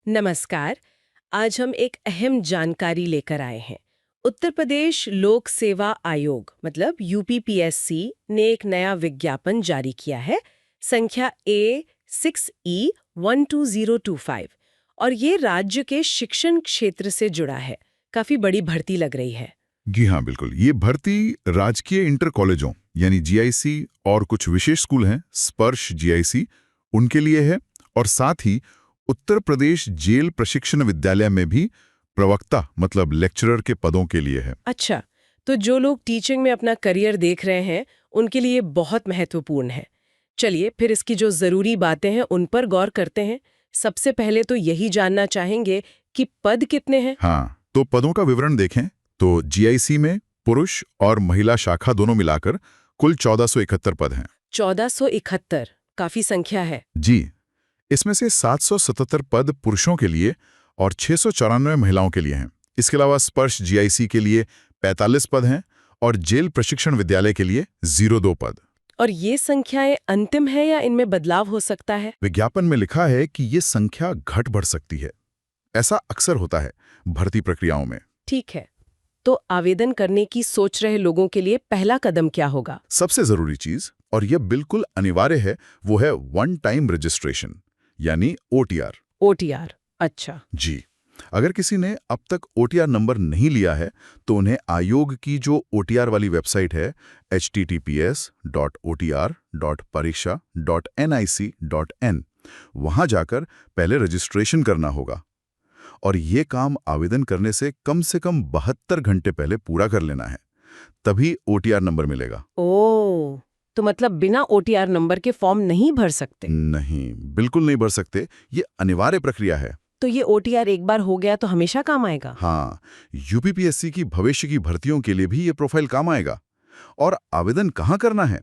नमस्कार। आज हम एक अहम जानकारी लेकर आए हैं। उत्तर प्रदेश लोक सेवा आयोग मतलब यूपीपीएससी ने एक नया विज्ञापन जारी किया है, संख्या A6E12025, और ये राज्य के शिक्षण क्षेत्र से जुड़ा है। काफी बड़ी भर्ती लग रही है। जी हाँ, बिल्कुल। ये भर्ती राजकीय इंटर कॉलेजों यानी जीआईसी और कुछ विशेष स्कूल हैं, स्पर्श जीआईसी, उनके लिए है। और साथ ही उत्तर प्रदेश जेल प्रशिक्षण विद्यालय में भी प्रवक्ता मतलब लेक्चरर के पदों के लिए है। अच्छा, तो जो लोग टीचिंग में अपना करियर देख रहे हैं, उनके लिए बहुत महत्वपूर्ण है। चलिए फिर इसकी जो जरूरी बातें हैं उन पर गौर करते हैं। सबसे पहले तो यही जानना चाहेंगे कि पद कितने हैं। हाँ, तो पदों का विवरण देखें तो जीआईसी में पुरुष और महिला शाखा दोनों मिलाकर कुल 1471 पद हैं। 1471, काफी संख्या है। जी, इसमें से 777 पद पुरुषों के लिए और 694 महिलाओं के लिए हैं। इसके अलावा स्पर्श जीआईसी के लिए 45 पद हैं और जेल प्रशिक्षण विद्यालय के लिए 02 पद। और ये संख्याएं अंतिम है या इनमें बदलाव हो सकता है? विज्ञापन में लिखा है कि ये संख्या घट बढ़ सकती है। ऐसा अक्सर होता है भर्ती प्रक्रियाओं में। ठीक है, तो आवेदन करने की सोच रहे लोगों के लिए पहला कदम क्या होगा? सबसे जरूरी चीज, और यह बिल्कुल अनिवार्य है, वो है वन टाइम रजिस्ट्रेशन यानी ओटीआर। ओटीआर, अच्छा। जी, अगर किसी ने अब तक ओटीआर नंबर नहीं लिया है तो उन्हें आयोग की जो ओटीआर वाली वेबसाइट है https://otr.pariksha.nic.in, वहां जाकर पहले रजिस्ट्रेशन करना होगा। और ये काम आवेदन करने से कम 72 घंटे पहले पूरा कर लेना है, तभी ओटीआर नंबर मिलेगा। ओह, तो मतलब बिना ओटीआर नंबर के फॉर्म नहीं भर सकते? नहीं, बिल्कुल नहीं भर सकते। ये अनिवार्य प्रक्रिया है। तो ये ओटीआर एक बार हो गया तो हमेशा काम आएगा? हाँ, यूपीपीएससी की भविष्य की भर्तियों के लिए भी ये प्रोफाइल काम आएगा। और आवेदन कहाँ करना है?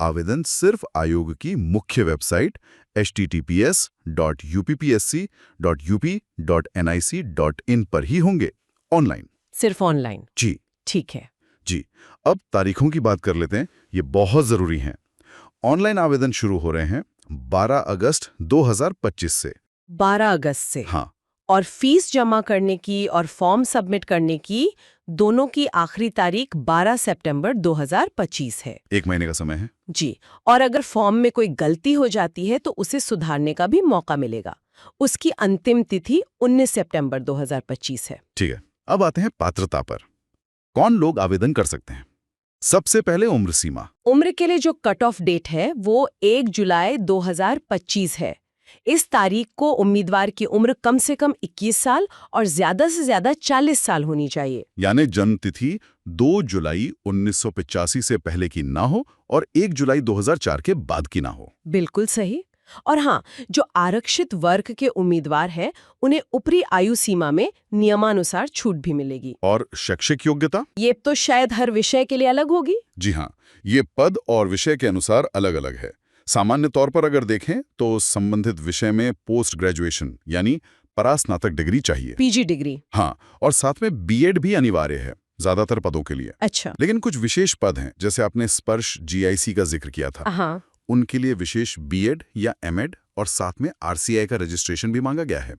आवेदन सिर्फ आयोग की मुख्य वेबसाइट https://uppsc.up.nic.in पर ही होंगे, ऑनलाइन। सिर्फ ऑनलाइन? जी ठीक है। जी। अब तारीखों की बात कर लेते हैं, ये बहुत जरूरी हैं। ऑनलाइन आवेदन शुरू हो रहे हैं 12 अगस्त 2025 से। 12 अगस्त से? हाँ, और फीस जमा करने की और फॉर्म सबमिट करने की दोनों की आखिरी तारीख 12 सितंबर 2025 है। 1 महीने का समय है। जी, और अगर फॉर्म में कोई गलती हो जाती है तो उसे सुधारने का भी मौका मिलेगा। उसकी अंतिम तिथि 19 सितंबर 2025 है। ठीक है, अब आते हैं पात्रता पर। कौन लोग आवेदन कर सकते हैं? सबसे पहले उम्र सीमा। उम्र के लिए जो कट ऑफ डेट है वो 1 जुलाई 2025 है। इस तारीख को उम्मीदवार की उम्र कम से कम 21 साल और ज्यादा से ज्यादा 40 साल होनी चाहिए। यानी जन्म तिथि 2 जुलाई 1985 से पहले की ना हो और 1 जुलाई 2004 के बाद की ना हो। बिल्कुल सही। और हाँ, जो आरक्षित वर्ग के उम्मीदवार हैं, उन्हें ऊपरी आयु सीमा में नियमानुसार छूट भी मिलेगी। और शैक्षिक योग्यता? ये तो शायद हर विषय के लिए अलग होगी। जी हाँ, ये पद और विषय के अनुसार अलग-अलग है। सामान्य तौर पर अगर देखें तो संबंधित विषय में पोस्ट ग्रेजुएशन यानी परास्नातक डिग्री चाहिए। PG degree? हाँ, और साथ में बीएड भी अनिवार्य है ज्यादातर पदों के लिए। अच्छा। लेकिन कुछ विशेष पद हैं, जैसे आपने स्पर्श जीआईसी का जिक्र किया था, हाँ। उनके लिए विशेष बीएड या एमएड और साथ में आरसीआई का रजिस्ट्रेशन भी मांगा गया है।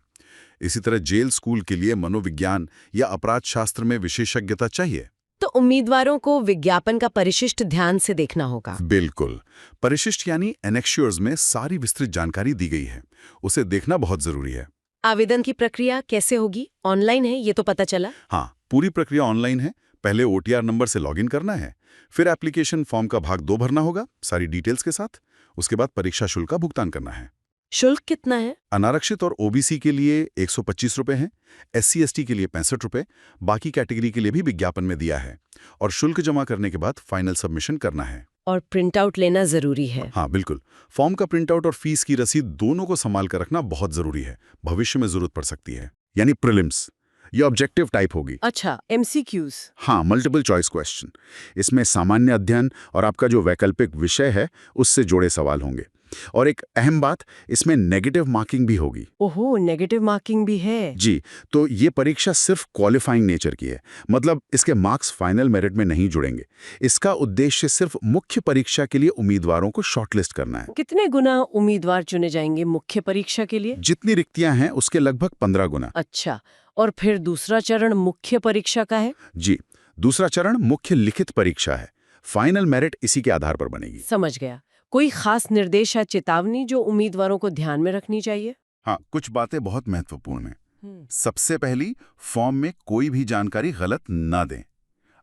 इसी तरह जेल स्कूल के लिए मनोविज्ञान या अपराध शास्त्र में विशेषज्ञता चाहिए। तो उम्मीदवारों को विज्ञापन का परिशिष्ट ध्यान से देखना होगा। बिल्कुल, परिशिष्ट यानी एनेक्स्योर्स में सारी विस्तृत जानकारी दी गई है, उसे देखना बहुत जरूरी है। आवेदन की प्रक्रिया कैसे होगी? ऑनलाइन है, ये तो पता चला। हाँ, पूरी प्रक्रिया ऑनलाइन है। पहले ओटीआर नंबर से लॉगिन करना है, फिर एप्लीकेशन फॉर्म का भाग 2 भरना होगा सारी डिटेल्स के साथ। उसके बाद परीक्षा शुल्क का भुगतान करना है। शुल्क कितना है? अनारक्षित और ओबीसी के लिए 125 रुपए हैं, एससी/एसटी के लिए 65 रुपए, बाकी कैटेगरी के लिए भी विज्ञापन में दिया है। और शुल्क जमा करने के बाद फाइनल सबमिशन करना है। और प्रिंट आउट लेना जरूरी है? हाँ बिल्कुल, फॉर्म का प्रिंट आउट और फीस की रसीद दोनों को संभाल कर रखना बहुत जरूरी है, भविष्य में जरूरत पड़ सकती है। यानी प्रीलिम्स, ये ऑब्जेक्टिव टाइप होगी। अच्छा, एमसीक्यूज? हाँ, मल्टीपल चॉइस क्वेश्चन। इसमें सामान्य अध्ययन और आपका जो वैकल्पिक विषय है उससे जुड़े सवाल होंगे। और एक अहम बात, इसमें नेगेटिव मार्किंग भी होगी। ओहो, नेगेटिव मार्किंग भी है। जी, तो ये परीक्षा सिर्फ क्वालिफाइंग नेचर की है, मतलब इसके मार्क्स फाइनल मेरिट में नहीं जुड़ेंगे। इसका उद्देश्य सिर्फ मुख्य परीक्षा के लिए उम्मीदवारों को शॉर्टलिस्ट करना है। कितने गुना उम्मीदवार चुने जाएंगे मुख्य परीक्षा के लिए? जितनी रिक्तियां हैं उसके लगभग 15 गुना। अच्छा, और फिर दूसरा चरण मुख्य परीक्षा का है? जी, दूसरा चरण मुख्य लिखित परीक्षा है। फाइनल मेरिट इसी के आधार पर बनेगी। समझ गया। कोई खास निर्देश या चेतावनी जो उम्मीदवारों को ध्यान में रखनी चाहिए? हाँ, कुछ बातें बहुत महत्वपूर्ण हैं। सबसे पहली, फॉर्म में कोई भी जानकारी गलत ना दें।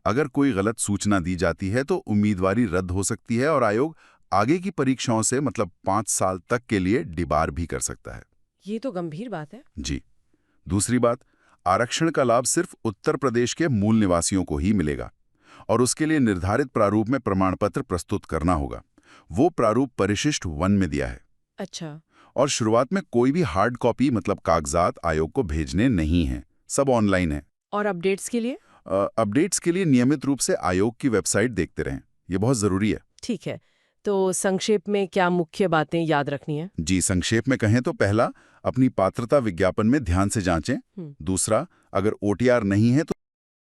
अगर कोई गलत सूचना दी जाती है तो उम्मीदवारी रद्द हो सकती है और आयोग आगे की परीक्षाओं से मतलब 5 साल तक के लिए डिबार भी कर सकता है। ये तो गंभीर बात है। जी। दूसरी बात, आरक्षण का लाभ सिर्फ उत्तर प्रदेश के मूल निवासियों को ही मिलेगा और उसके लिए निर्धारित प्रारूप में प्रमाण पत्र प्रस्तुत करना होगा। वो प्रारूप परिशिष्ट 1 में दिया है। अच्छा। और शुरुआत में कोई भी हार्ड कॉपी मतलब कागजात आयोग को भेजने नहीं हैं, सब ऑनलाइन है। और अपडेट्स के लिए? अपडेट्स के लिए नियमित रूप से आयोग की वेबसाइट देखते रहें, ये बहुत जरूरी है। ठीक है, तो संक्षेप में क्या मुख्य बातें याद रखनी है? जी, संक्षेप में कहें तो पहला, अपनी पात्रता विज्ञापन में ध्यान से जांचें। दूसरा, अगर ओटीआर नहीं है तो